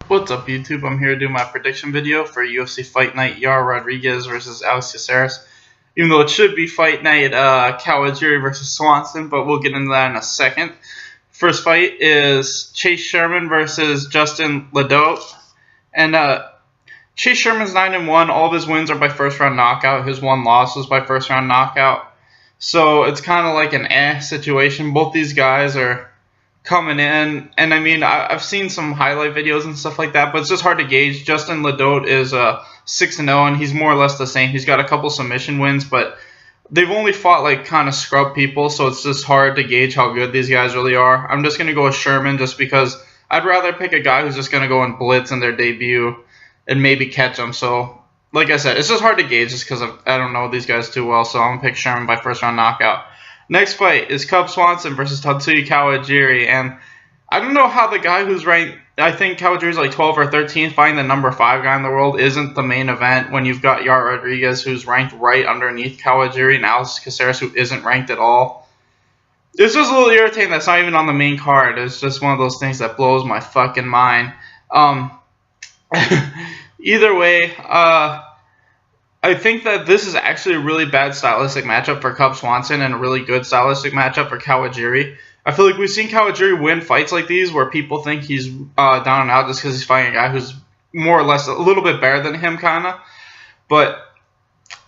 What's up, YouTube? I'm here to do my prediction video for UFC Fight Night Yair Rodriguez versus Alex Caceres. Even though it should be Fight Night Caceres versus Swanson, but we'll get into that in a second. First fight is Chase Sherman versus Justin Ledoux. And Chase Sherman's 9-1. All of his wins are by first round knockout. His one loss was by first round knockout. So it's kind of like an situation. Both these guys are coming in, and I mean, I've seen some highlight videos and stuff like that, but it's just hard to gauge. Justin Ledoux is 6-0, and he's more or less the same. He's got a couple submission wins, but they've only fought like kind of scrub people, so it's just hard to gauge how good these guys really are. I'm just going to go with Sherman just because I'd rather pick a guy who's just going to go and blitz in their debut and maybe catch them. So, like I said, it's just hard to gauge just because I don't know these guys too well, so I'm going to pick Sherman by first round knockout. Next fight is Cub Swanson versus Tatsuya Kawajiri, and I don't know how the guy who's ranked, I think Kawajiri's like 12 or 13, fighting the number 5 guy in the world isn't the main event when you've got Yair Rodriguez who's ranked right underneath Kawajiri and Alex Caceres who isn't ranked at all. It's just a little irritating that's not even on the main card. It's just one of those things that blows my fucking mind. Either way, I think that this is actually a really bad stylistic matchup for Cub Swanson and a really good stylistic matchup for Kawajiri. I feel like we've seen Kawajiri win fights like these where people think he's down and out just because he's fighting a guy who's more or less a little bit better than him, kind of. But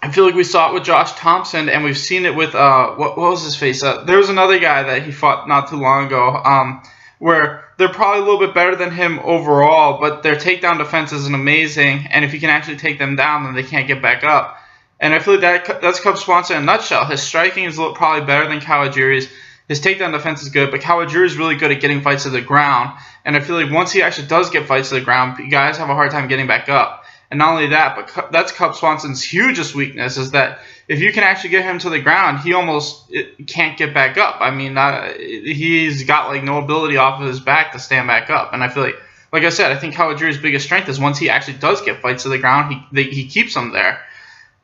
I feel like we saw it with Josh Thompson, and we've seen it with, what was his face? There was another guy that he fought not too long ago where they're probably a little bit better than him overall, but their takedown defense isn't amazing, and if you can actually take them down, then they can't get back up. And I feel like that's Cub Swanson in a nutshell. His striking is probably better than Kawajiri's. His takedown defense is good, but Kawajiri is really good at getting fights to the ground, and I feel like once he actually does get fights to the ground, guys have a hard time getting back up. And not only that, but that's Cub Swanson's hugest weakness is that if you can actually get him to the ground, he almost can't get back up. I mean, he's got like no ability off of his back to stand back up. And I feel like I said, I think Kawajiri's biggest strength is once he actually does get fights to the ground, he keeps them there.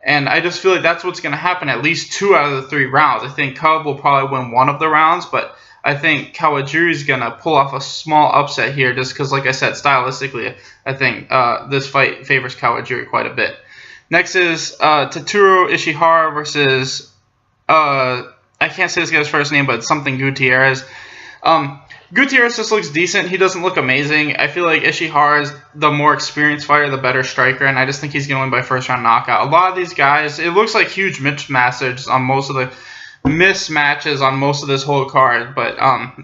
And I just feel like that's what's going to happen at least 2 out of the 3 rounds. I think Cub will probably win 1 of the rounds, but I think Kawajiri's going to pull off a small upset here just because, like I said, stylistically, I think this fight favors Kawajiri quite a bit. Next is Tatsuro Ishihara versus, I can't say this guy's first name, but it's something Gutierrez. Gutierrez just looks decent. He doesn't look amazing. I feel like Ishihara is the more experienced fighter, the better striker, and I just think he's going to win by first round knockout. A lot of these guys, it looks like huge mismatches on most of this whole card, but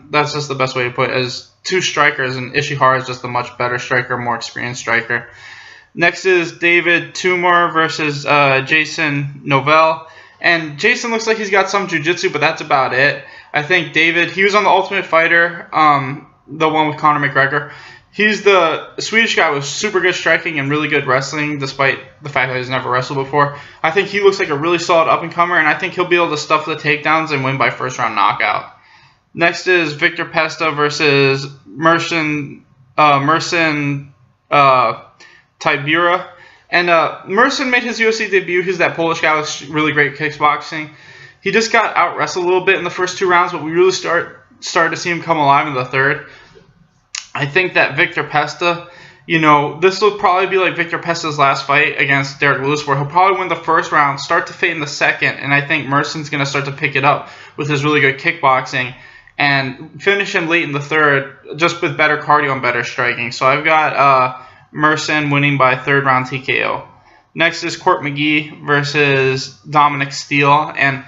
that's just the best way to put it, is 2 strikers, and Ishihara is just a much better striker, more experienced striker. Next is David Tumor versus Jason Novell, and Jason looks like he's got some jiu-jitsu, but that's about it. I think David, he was on The Ultimate Fighter, the one with Conor McGregor. He's the Swedish guy with super good striking and really good wrestling, despite the fact that he's never wrestled before. I think he looks like a really solid up-and-comer, and I think he'll be able to stuff the takedowns and win by first-round knockout. Next is Victor Pesta versus Merson Tybura. And Merson made his UFC debut. He's that Polish guy with really great kickboxing. He just got out-wrestled a little bit in the first 2 rounds, but we really started to see him come alive in the third. I think that Victor Pesta, this will probably be like Victor Pesta's last fight against Derek Lewis, where he'll probably win the first round, start to fade in the second, and I think Merson's going to start to pick it up with his really good kickboxing and finish him late in the third, just with better cardio and better striking. So I've got Merson winning by 3rd round TKO. Next is Court McGee versus Dominic Steele, and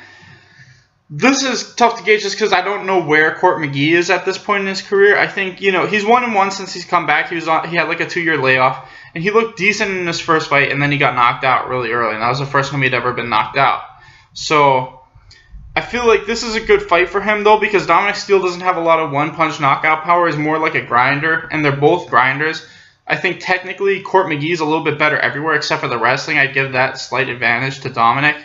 this is tough to gauge just because I don't know where Court McGee is at this point in his career. I think, he's 1-1 since he's come back. He had like a 2-year layoff, and he looked decent in his first fight, and then he got knocked out really early, and that was the first time he'd ever been knocked out. So I feel like this is a good fight for him, though, because Dominic Steele doesn't have a lot of one-punch knockout power. He's more like a grinder, and they're both grinders. I think technically Court McGee's a little bit better everywhere except for the wrestling. I'd give that slight advantage to Dominic.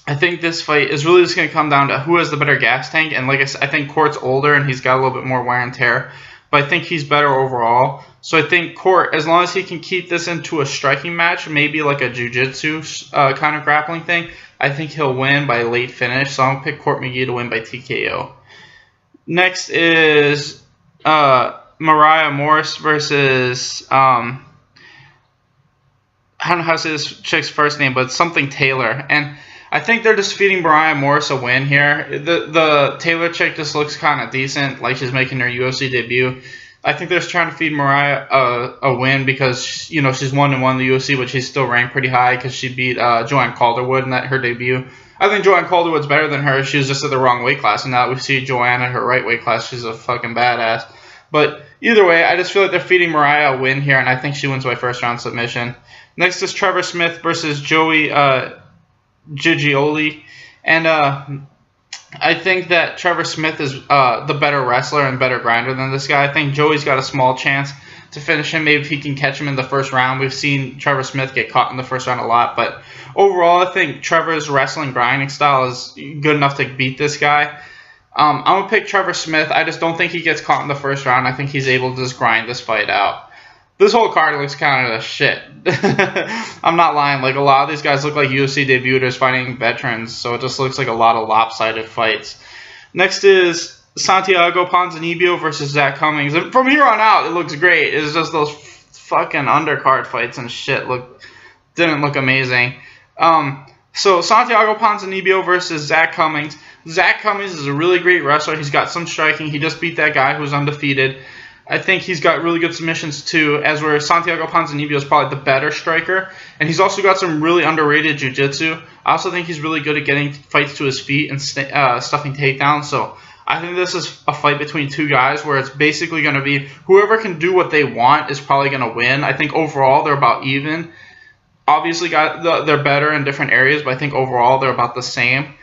I think this fight is really just going to come down to who has the better gas tank. And like I said, I think Court's older and he's got a little bit more wear and tear. But I think he's better overall. So I think Court, as long as he can keep this into a striking match, maybe like a jiu-jitsu kind of grappling thing, I think he'll win by late finish. So I'm going to pick Court McGee to win by TKO. Next is Mariah Morse versus I don't know how to say this chick's first name, but it's something Taylor. And I think they're just feeding Mariah Morse a win here. The Taylor chick just looks kind of decent, like she's making her UFC debut. I think they're just trying to feed Mariah a win because, you know, she's 1-1 in the UFC, but she's still ranked pretty high because she beat Joanne Calderwood in her debut. I think Joanne Calderwood's better than her. She was just at the wrong weight class, and now that we see Joanne at her right weight class, she's a fucking badass. But either way, I just feel like they're feeding Mariah a win here, and I think she wins by first-round submission. Next is Trevor Smith versus Joey Gigioli. And I think that Trevor Smith is the better wrestler and better grinder than this guy. I think Joey's got a small chance to finish him. Maybe if he can catch him in the first round. We've seen Trevor Smith get caught in the first round a lot. But overall, I think Trevor's wrestling grinding style is good enough to beat this guy. I'm going to pick Trevor Smith. I just don't think he gets caught in the first round. I think he's able to just grind this fight out. This whole card looks kind of shit. I'm not lying. Like, a lot of these guys look like UFC debuters fighting veterans, so it just looks like a lot of lopsided fights. Next is Santiago Ponzinibbio versus Zach Cummings. And from here on out, it looks great. It's just those fucking undercard fights and shit didn't look amazing. So Santiago Ponzinibbio versus Zach Cummings. Zach Cummings is a really great wrestler. He's got some striking. He just beat that guy who's undefeated. I think he's got really good submissions too, as where Santiago Ponzinibbio is probably the better striker. And he's also got some really underrated jiu-jitsu. I also think he's really good at getting fights to his feet and stuffing takedowns. So I think this is a fight between two guys where it's basically going to be whoever can do what they want is probably going to win. I think overall they're about even. Obviously they're better in different areas, but I think overall they're about the same.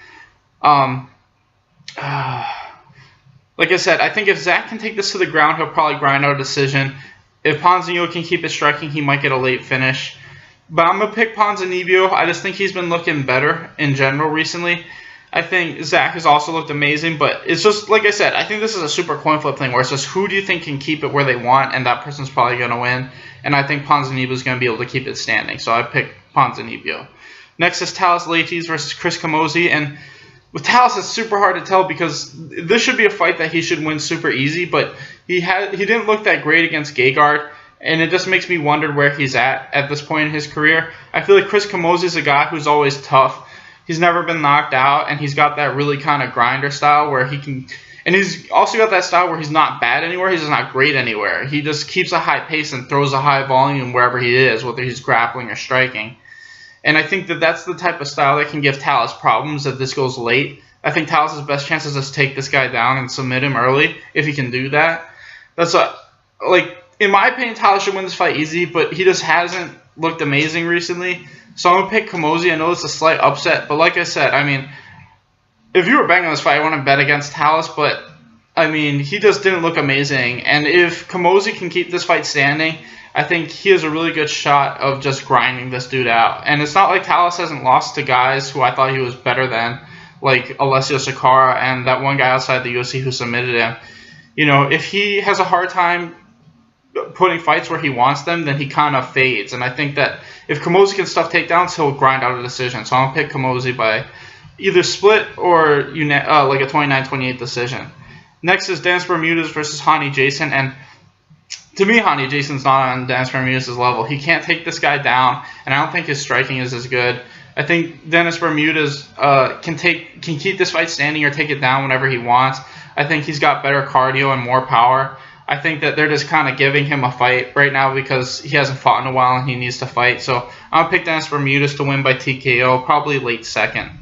Like I said, I think if Zach can take this to the ground, he'll probably grind out a decision. If Ponzinibbio can keep it striking, he might get a late finish. But I'm going to pick Ponzinibbio. I just think he's been looking better in general recently. I think Zach has also looked amazing, but it's just, like I said, I think this is a super coin flip thing where it's just who do you think can keep it where they want, and that person's probably going to win. And I think Ponzinibbio is going to be able to keep it standing, so I pick Ponzinibbio. Next is Talis Leites versus Chris Camozzi, and with Talis, it's super hard to tell because this should be a fight that he should win super easy, but he didn't look that great against Gegard, and it just makes me wonder where he's at this point in his career. I feel like Chris Camozzi is a guy who's always tough. He's never been knocked out, and he's got that really kind of grinder style where he can, and he's also got that style where he's not bad anywhere, he's just not great anywhere. He just keeps a high pace and throws a high volume wherever he is, whether he's grappling or striking. And I think that that's the type of style that can give Talis problems if this goes late. I think Talis' best chance is just take this guy down and submit him early if he can do that. In my opinion, Talis should win this fight easy, but he just hasn't looked amazing recently. So I'm going to pick Camozzi. I know it's a slight upset, but like I said, I mean, if you were betting on this fight, I want to bet against Talis, but I mean, he just didn't look amazing. And if Camozzi can keep this fight standing, I think he has a really good shot of just grinding this dude out. And it's not like Talis hasn't lost to guys who I thought he was better than, like Alessio Sakara and that one guy outside the UFC who submitted him. You know, if he has a hard time putting fights where he wants them, then he kind of fades. And I think that if Camozzi can stuff takedowns, he'll grind out a decision. So I'm going to pick Camozzi by either split or like a 29-28 decision. Next is Dennis Bermudez versus Hani Jason. And to me, Hani Jason's not on Dennis Bermudez's level. He can't take this guy down, and I don't think his striking is as good. I think Dennis Bermudez can keep this fight standing or take it down whenever he wants. I think he's got better cardio and more power. I think that they're just kind of giving him a fight right now because he hasn't fought in a while and he needs to fight. So I'll pick Dennis Bermudez to win by TKO, probably late second.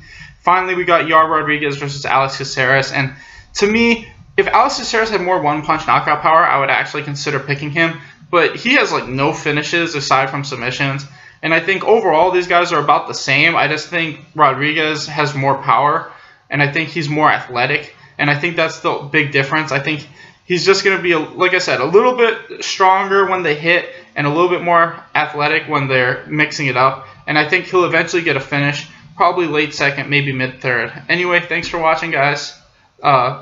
Finally, we got Yar Rodriguez versus Alex Caceres, and to me, if Alex Caceres had more one-punch knockout power, I would actually consider picking him. But he has like no finishes aside from submissions. And I think overall these guys are about the same. I just think Rodriguez has more power. And I think he's more athletic. And I think that's the big difference. I think he's just going to be, like I said, a little bit stronger when they hit and a little bit more athletic when they're mixing it up. And I think he'll eventually get a finish, probably late second, maybe mid-third. Anyway, thanks for watching, guys.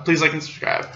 Please like and subscribe.